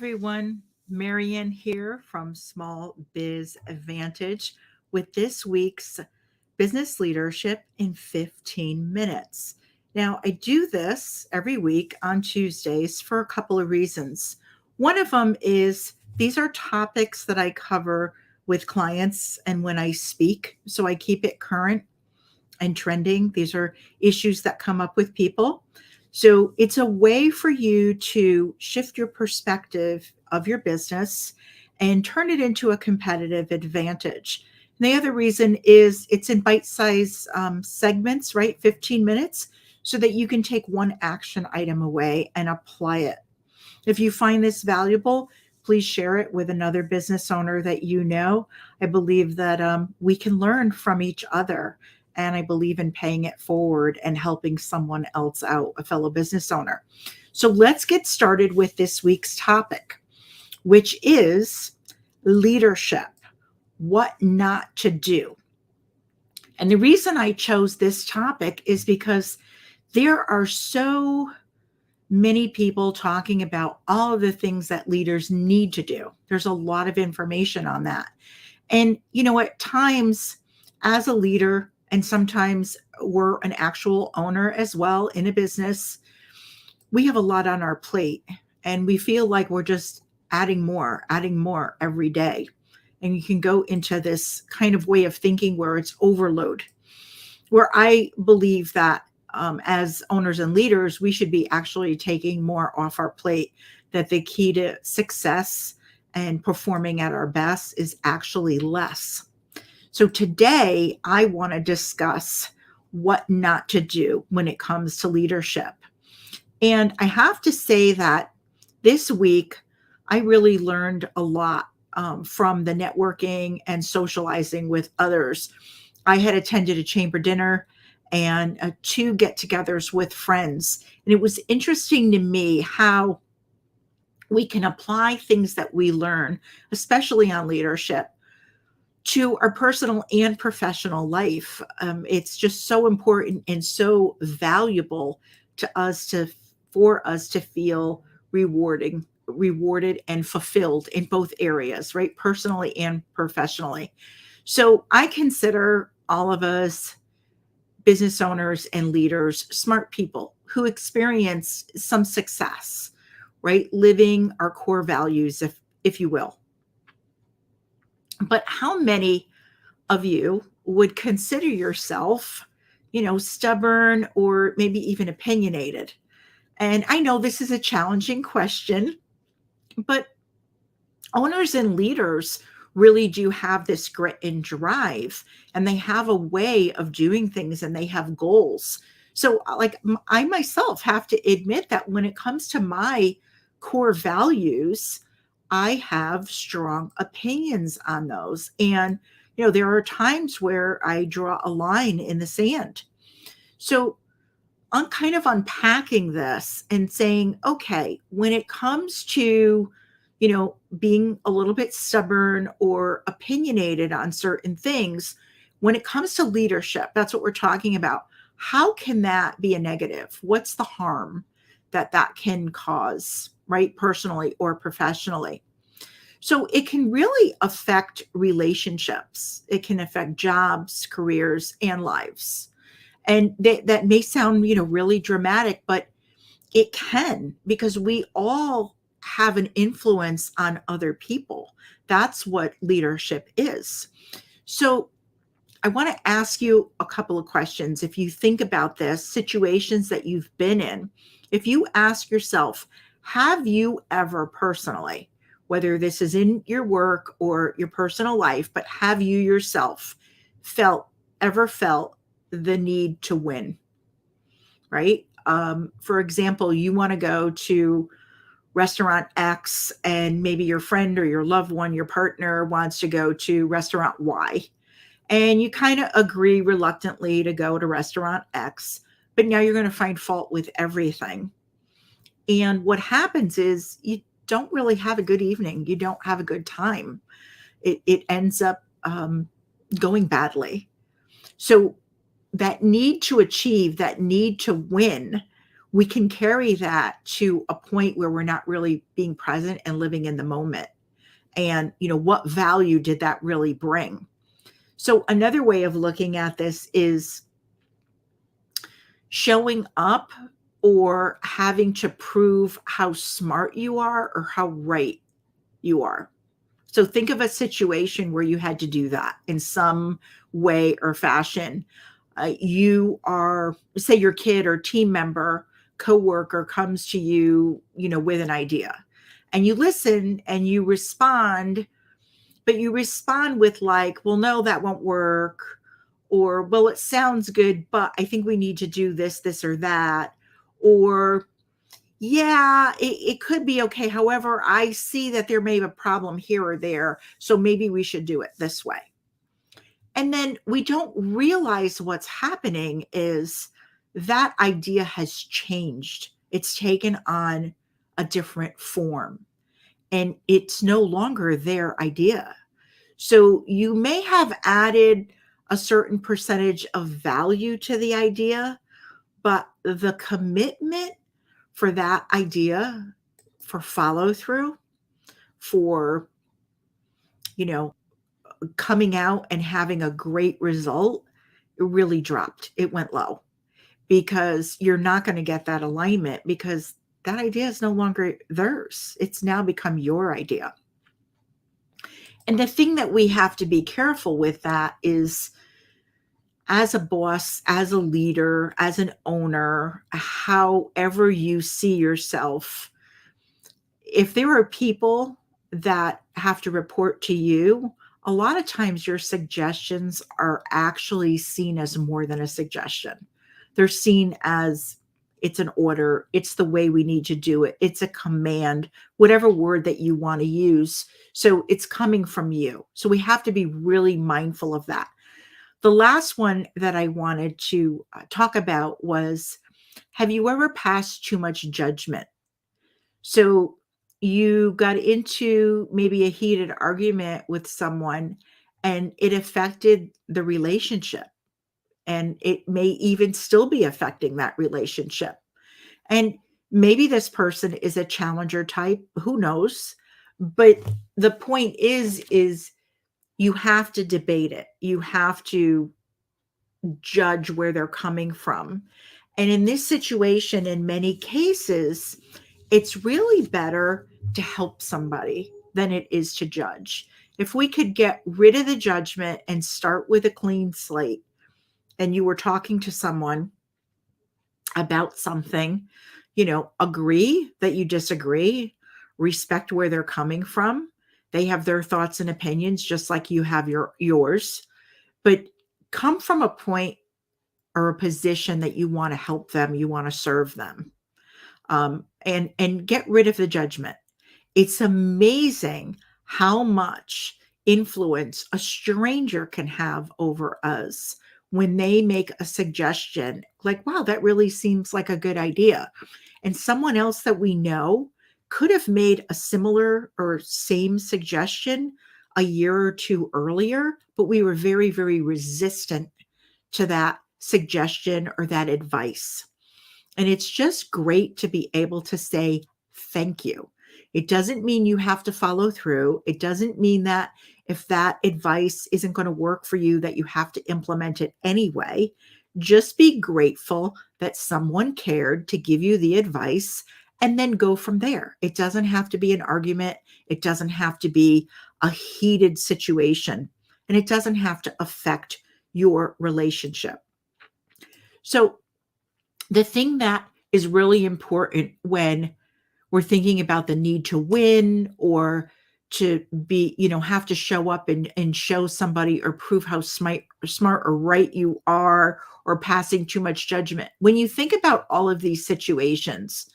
everyone. Marianne here from Small Biz Advantage with this week's Business Leadership in 15 Minutes. Now, I do this every week on Tuesdays for a couple of reasons. One of them is these are topics that I cover with clients and when I speak, so I keep it current and trending. These are issues that come up with people. So it's a way for you to shift your perspective of your business and turn it into a competitive advantage. And the other reason is it's in bite-sized segments, right? 15 minutes, so that you can take one action item away and apply it. If you find this valuable, please share it with another business owner that you know. I believe that we can learn from each other. And I believe in paying it forward and helping someone else out, a fellow business owner. So let's get started with this week's topic, which is leadership, what not to do. And the reason I chose this topic is because there are so many people talking about all of the things that leaders need to do. There's a lot of information on that. And, at times as a leader, and sometimes we're an actual owner as well in a business, we have a lot on our plate and we feel like we're just adding more every day. And you can go into this kind of way of thinking where it's overload, where I believe that as owners and leaders, we should be actually taking more off our plate, that the key to success and performing at our best is actually less. So today I want to discuss what not to do when it comes to leadership. And I have to say that this week I really learned a lot from the networking and socializing with others. I had attended a chamber dinner and 2 get-togethers with friends. And it was interesting to me how we can apply things that we learn, especially on leadership, to our personal and professional life. It's just so important and so valuable for us to feel rewarded and fulfilled in both areas, right? Personally and professionally. So I consider all of us business owners and leaders smart people who experience some success, right? Living our core values, if you will. But how many of you would consider yourself, stubborn or maybe even opinionated? And I know this is a challenging question, but owners and leaders really do have this grit and drive, and they have a way of doing things and they have goals. So I myself have to admit that when it comes to my core values, I have strong opinions on those. And, there are times where I draw a line in the sand. So I'm kind of unpacking this and saying, okay, when it comes to, being a little bit stubborn or opinionated on certain things, when it comes to leadership, that's what we're talking about. How can that be a negative? What's the harm that can cause, right? Personally or professionally. So it can really affect relationships. It can affect jobs, careers, and lives. And that may sound, really dramatic, but it can, because we all have an influence on other people. That's what leadership is. So I want to ask you a couple of questions. If you think about this, situations that you've been in, if you ask yourself, have you ever personally, whether this is in your work or your personal life, but have you yourself ever felt the need to win, right? For example, you want to go to restaurant X and maybe your friend or your loved one, your partner wants to go to restaurant Y. And you kind of agree reluctantly to go to restaurant X, but now you're going to find fault with everything. And what happens is you don't really have a good evening. You don't have a good time. It ends up going badly. So that need to achieve, that need to win, we can carry that to a point where we're not really being present and living in the moment. And, what value did that really bring? So another way of looking at this is showing up or having to prove how smart you are or how right you are. So think of a situation where you had to do that in some way or fashion. You are, say, your kid or team member, coworker comes to you, with an idea, and you listen and you respond, but you respond with like, well, no, that won't work. Or, well, it sounds good, but I think we need to do this, or that. Or, yeah, it could be okay. However, I see that there may be a problem here or there. So maybe we should do it this way. And then we don't realize what's happening is that idea has changed. It's taken on a different form and it's no longer their idea. So you may have added a certain percentage of value to the idea, but the commitment for that idea, for follow through, for, you know, coming out and having a great result, it really dropped. It went low because you're not going to get that alignment because that idea is no longer theirs. It's now become your idea. And the thing that we have to be careful with that is, as a boss, as a leader, as an owner, however you see yourself, if there are people that have to report to you, a lot of times your suggestions are actually seen as more than a suggestion. They're seen as it's an order, it's the way we need to do it, it's a command, whatever word that you want to use. So it's coming from you. So we have to be really mindful of that. The last one that I wanted to talk about was, have you ever passed too much judgment? So you got into maybe a heated argument with someone and it affected the relationship, and it may even still be affecting that relationship. And maybe this person is a challenger type, who knows? But the point is you have to debate it. You have to judge where they're coming from. And in this situation, in many cases, it's really better to help somebody than it is to judge. If we could get rid of the judgment and start with a clean slate, and you were talking to someone about something, agree that you disagree, respect where they're coming from. They have their thoughts and opinions just like you have yours, but come from a point or a position that you want to help them, you want to serve them, and get rid of the judgment. It's amazing how much influence a stranger can have over us when they make a suggestion like, wow, that really seems like a good idea. And someone else that we know could have made a similar or same suggestion a year or two earlier, but we were very, very resistant to that suggestion or that advice. And it's just great to be able to say thank you. It doesn't mean you have to follow through. It doesn't mean that if that advice isn't going to work for you, that you have to implement it anyway. Just be grateful that someone cared to give you the advice and then go from there. It doesn't have to be an argument. It doesn't have to be a heated situation, and it doesn't have to affect your relationship. So the thing that is really important when we're thinking about the need to win or to be, have to show up and show somebody or prove how smart or right you are, or passing too much judgment. When you think about all of these situations,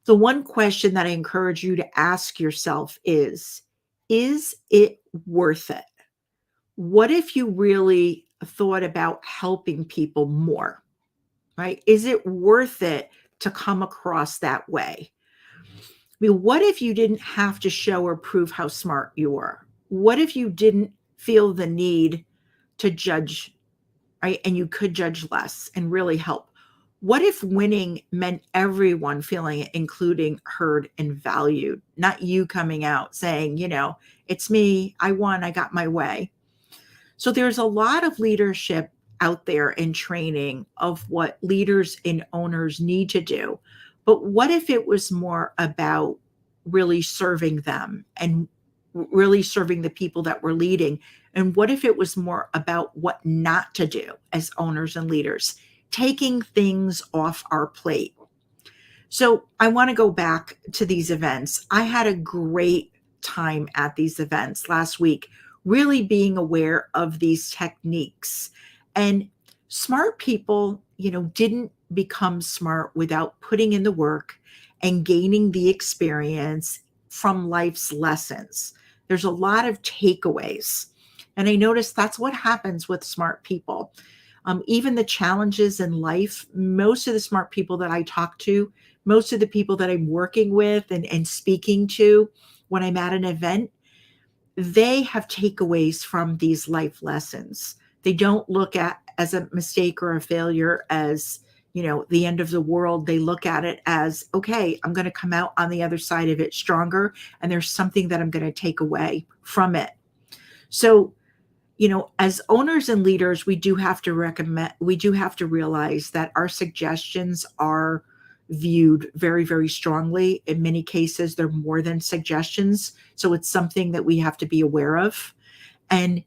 the one question that I encourage you to ask yourself is it worth it? What if you really thought about helping people more, right? Is it worth it to come across that way? I mean, what if you didn't have to show or prove how smart you were? What if you didn't feel the need to judge, right? And you could judge less and really help. What if winning meant everyone feeling it, including heard and valued, not you coming out saying, it's me, I won, I got my way. So there's a lot of leadership out there in training of what leaders and owners need to do. But what if it was more about really serving them and really serving the people that we're leading? And what if it was more about what not to do as owners and leaders, taking things off our plate? So I want to go back to these events. I had a great time at these events last week, really being aware of these techniques. And smart people, didn't become smart without putting in the work and gaining the experience from life's lessons. There's a lot of takeaways. And I noticed that's what happens with smart people. Even the challenges in life, most of the smart people that I talk to, most of the people that I'm working with and speaking to when I'm at an event, they have takeaways from these life lessons. They don't look at as a mistake or a failure as, the end of the world. They look at it as, okay, I'm going to come out on the other side of it stronger. And there's something that I'm going to take away from it. So, as owners and leaders, we do have to realize that our suggestions are viewed very, very strongly. In many cases, they're more than suggestions. So it's something that we have to be aware of. And,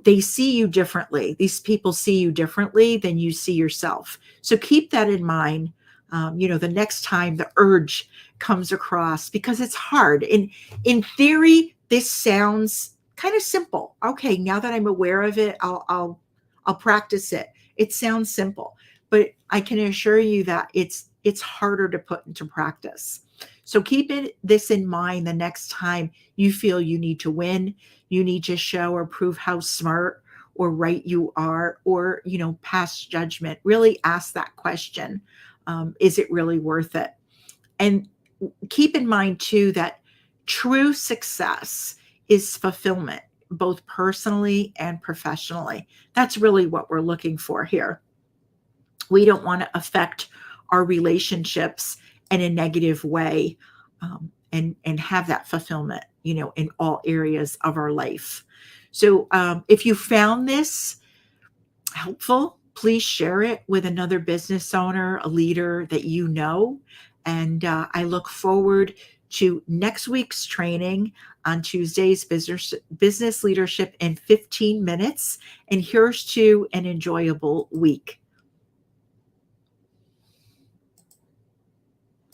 they see you differently. These people see you differently than you see yourself. So keep that in mind. The next time the urge comes across, because it's hard. In theory, this sounds kind of simple. Okay, now that I'm aware of it, I'll practice it. It sounds simple, but I can assure you that it's harder to put into practice. So keep this in mind the next time you feel you need to win, you need to show or prove how smart or right you are, or pass judgment. Really ask that question: is it really worth it? And keep in mind too that true success is fulfillment, both personally and professionally. That's really what we're looking for here. We don't want to affect our relationships in a negative way, and have that fulfillment, in all areas of our life. So if you found this helpful, please share it with another business owner, a leader that you know. And I look forward to next week's training on Tuesday's business leadership in 15 minutes. And here's to an enjoyable week.